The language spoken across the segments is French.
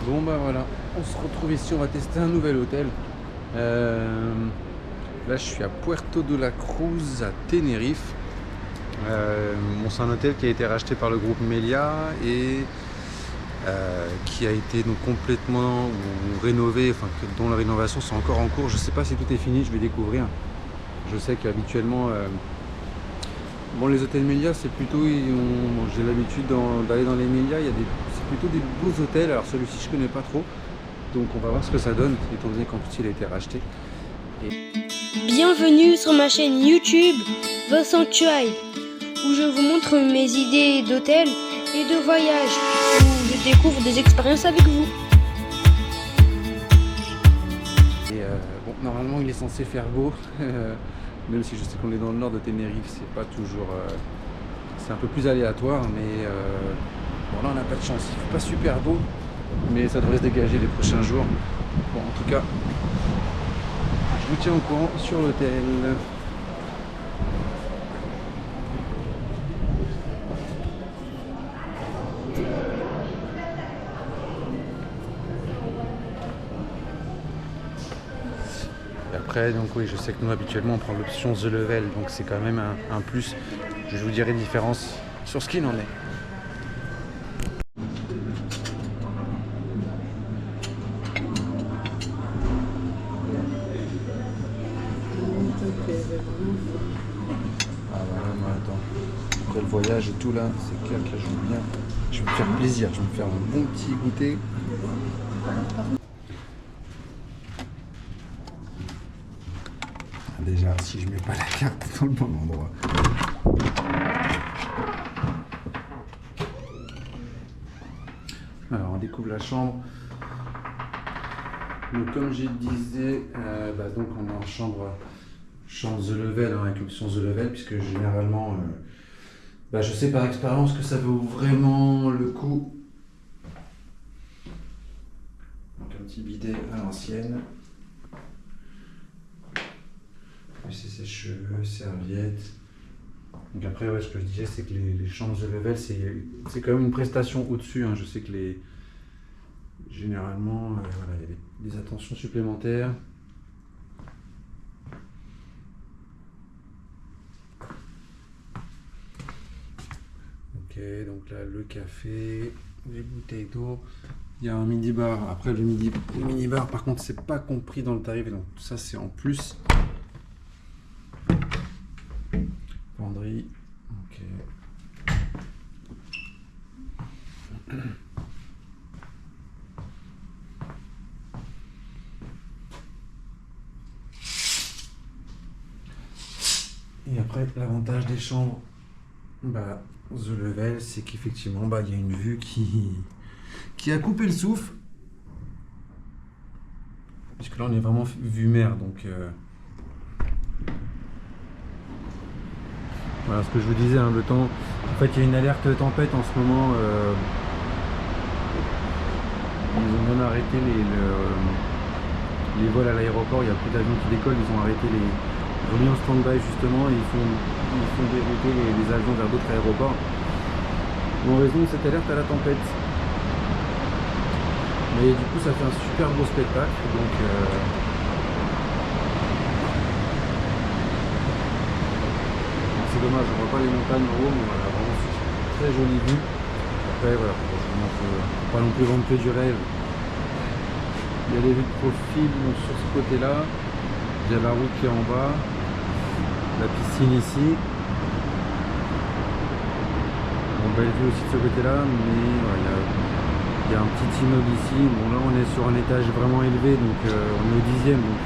Bon bah voilà, on se retrouve ici, on va tester un nouvel hôtel. Là je suis à Puerto de la Cruz à Tenerife. Bon, c'est un hôtel qui a été racheté par le groupe Melia et qui a été donc complètement rénové, enfin dont la rénovation sont encore en cours. Je sais pas si tout est fini, je vais découvrir. Je sais qu'habituellement bon, les hôtels Melia, c'est plutôt, bon, j'ai l'habitude d'aller dans les Melia, c'est plutôt des beaux hôtels. Alors celui-ci, je connais pas trop, donc on va voir ce que ça donne, étant donné qu'en plus il a été racheté. Bienvenue sur ma chaîne YouTube The Sanctuary, où je vous montre mes idées d'hôtel et de voyage, où je découvre des expériences avec vous. Et bon, normalement il est censé faire beau, même si je sais qu'on est dans le nord de Tenerife, c'est pas toujours, c'est un peu plus aléatoire, mais bon là on n'a pas de chance, il fait pas super beau, mais ça devrait se dégager les prochains jours. Bon, en tout cas, je vous tiens au courant sur l'hôtel. Et après, donc oui, je sais que nous habituellement on prend l'option The Level, donc c'est quand même un plus. Je vous dirai différence sur ce qu'il en est. Ah voilà, mais attends. Après le voyage et tout là, c'est clair que là, je vais me faire plaisir, je vais me faire un bon petit goûter. Déjà, si je mets pas la carte dans le bon endroit. Alors, on découvre la chambre. Donc, comme je disais, donc on est en chambre The Level, hein, avec l'option The Level, puisque généralement, je sais par expérience que ça vaut vraiment le coup. Donc, un petit bidet à l'ancienne. C'est sèche-cheveux, serviette. Donc après, ouais, ce que je disais, c'est que les chambres The Level, c'est quand même une prestation au-dessus, hein. Je sais que généralement, voilà, il y a des attentions supplémentaires. Ok, donc là, le café, les bouteilles d'eau. Il y a un mini-bar. Après, le mini-bar, par contre, c'est pas compris dans le tarif. Donc ça, c'est en plus. Penderie. Ok. Et après, l'avantage des chambres, The Level, c'est qu'effectivement, il y a une vue qui a coupé le souffle. Puisque là, on est vraiment vue mer, donc voilà ce que je vous disais, hein, le temps. En fait, il y a une alerte tempête en ce moment. Ils ont même arrêté les vols à l'aéroport. Il n'y a plus d'avions qui décollent. Ils ont arrêté remis en stand-by justement et ils font dérouter les avions vers d'autres aéroports en raison de cette alerte à la tempête. Mais du coup, ça fait un super beau spectacle. Donc, c'est dommage, on voit pas les montagnes en haut, mais voilà, vraiment très jolie vue. Après, voilà, faut pas non plus vendre que du rêve. Il y a les vues de profil donc, sur ce côté-là. Il y a la route qui est en bas, la piscine ici. Bon, belle vue aussi de ce côté-là, mais voilà, il y a un petit immeuble ici. Bon, là, on est sur un étage vraiment élevé, donc on est au 10e, donc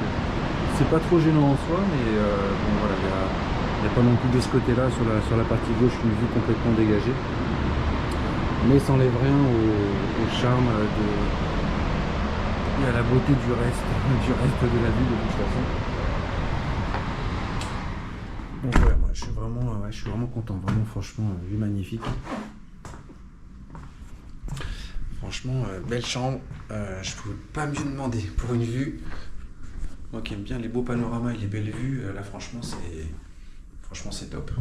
c'est pas trop gênant en soi, mais bon, voilà, il n'y a pas non plus de ce côté-là, sur la partie gauche, une vue complètement dégagée. Mais ça n'enlève rien au charme et à la beauté du reste de la ville de toute façon. Donc ouais, moi je suis vraiment content, vraiment franchement, vue magnifique. Franchement, belle chambre, je ne pouvais pas mieux demander pour une vue. Moi qui aime bien les beaux panoramas et les belles vues, là franchement c'est top.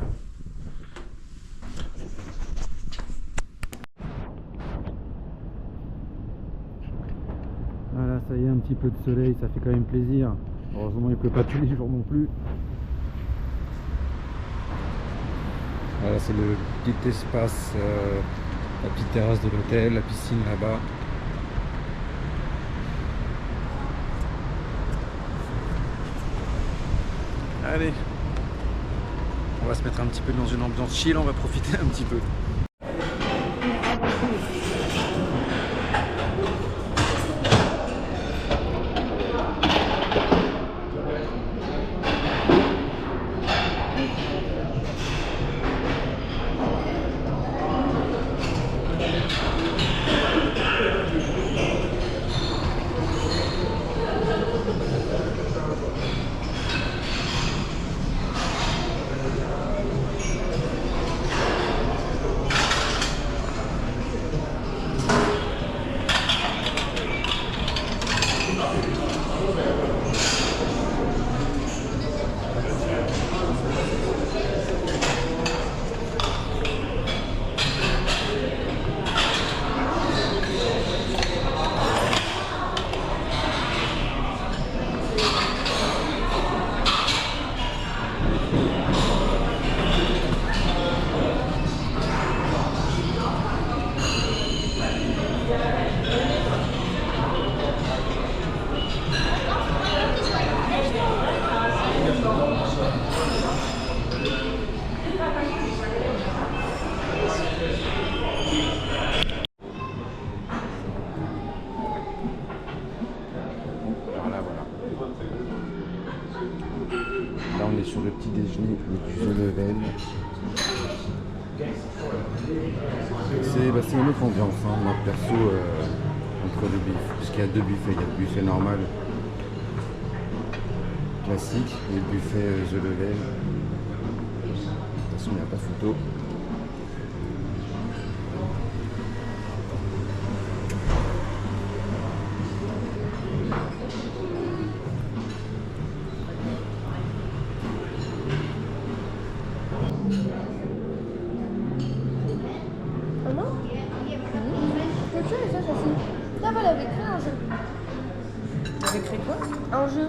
ça y est, un petit peu de soleil, ça fait quand même plaisir. Heureusement il pleut pas tous les jours non plus. Voilà, c'est le petit espace, la petite terrasse de l'hôtel, la piscine là-bas. Allez, on va se mettre un petit peu dans une ambiance chill, on va profiter un petit peu. Là on est sur le petit déjeuner du The Level. C'est une autre ambiance, hein. Moi perso entre le buffet, puisqu'il y a deux buffets, il y a le buffet normal classique et le buffet The Level. De toute façon il n'y a pas photo. Un jeu.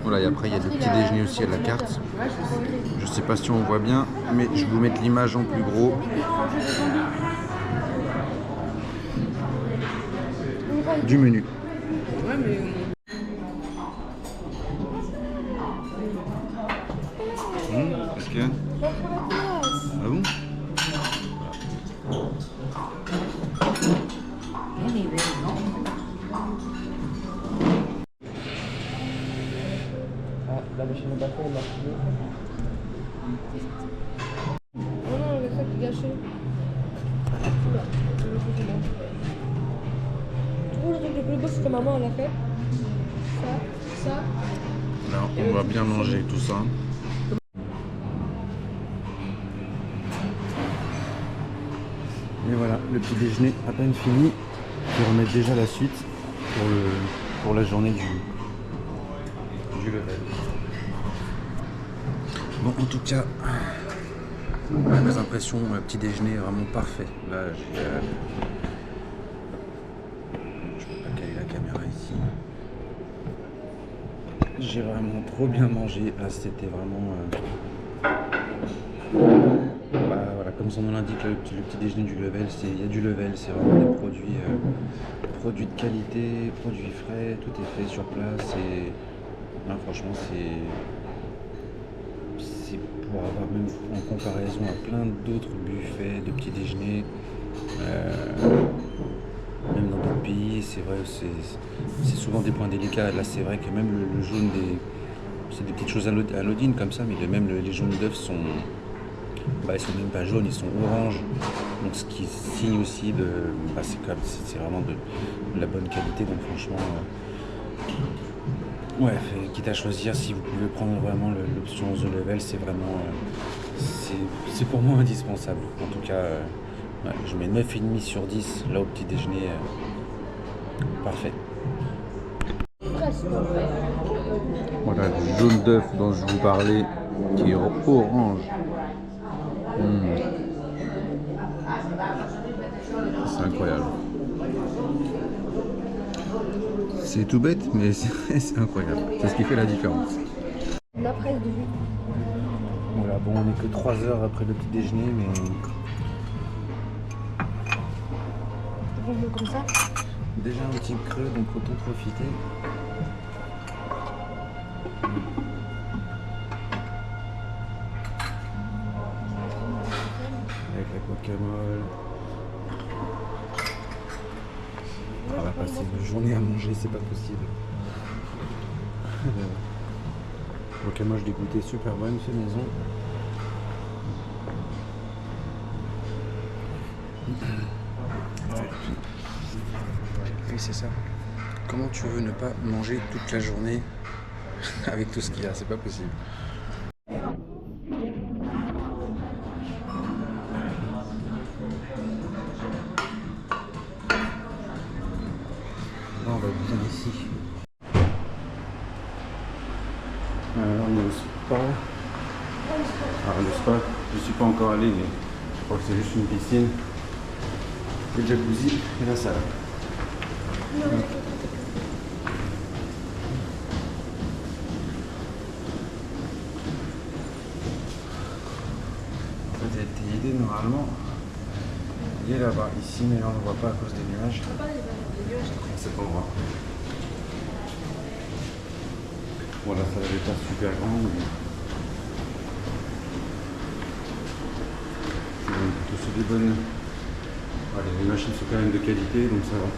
Voilà, et après il y a le petit déjeuner aussi à la carte. Je sais pas si on voit bien, mais je vais vous mettre l'image en plus gros. Du menu. Qu'est-ce qu'il y a? Ah bon? La machine à café, elle marche mieux. Oh non, le sac est gâché. Tu trouves le truc le plus beau, c'est que maman elle a fait ça. Là, on va bien manger tout ça. Et voilà, le petit déjeuner à peine fini. Je vais remettre déjà la suite pour la journée du level. Bon, en tout cas, mes impressions, petit déjeuner est vraiment parfait. Là, je peux pas caler la caméra ici. J'ai vraiment trop bien mangé. Là, c'était vraiment... voilà, comme son nom l'indique, le petit déjeuner du level, il y a du level, c'est vraiment des produits de qualité, produits frais, tout est fait sur place. Et là, franchement, c'est pour avoir, même en comparaison à plein d'autres buffets de petits déjeuners, même dans d'autres pays, c'est vrai, c'est souvent des points délicats. Là, c'est vrai que même le jaune c'est des petites choses anodines comme ça, mais même les jaunes d'œufs sont même pas jaunes, ils sont oranges. Donc ce qui signe aussi c'est vraiment de la bonne qualité. Donc franchement, quitte à choisir, si vous pouvez prendre vraiment l'option The Level, c'est vraiment c'est pour moi indispensable. En tout cas, je mets 9,5 sur 10 là au petit déjeuner. Parfait. Voilà le jaune d'œuf dont je vous parlais, qui est orange. C'est incroyable. C'est tout bête, mais c'est incroyable. C'est ce qui fait la différence. La presse de vue. Voilà, bon, on n'est que 3 heures après le petit déjeuner, mais Comme ça. déjà un petit creux, donc autant profiter. Avec la guacamole. On va passer une journée à manger, c'est pas possible. Guacamole, je l'ai goûté super bonne, fait maison. Oui, c'est ça. Comment tu veux ne pas manger toute la journée avec tout ce qu'il y a? C'est pas possible. Là, on va bien ici. Alors, on est au spa. Alors, le spa, je suis pas encore allé, mais je crois que c'est juste une piscine, le jacuzzi et la salle. En fait, elle était idée normalement. Il est là-bas, ici, mais là on ne le voit pas à cause des nuages. À cet endroit. Voilà, ça n'avait pas super grand, mais c'est des bonnes. Voilà, les machines sont quand même de qualité, donc ça va.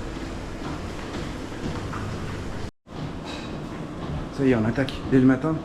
Ça y est, on attaque dès le matin.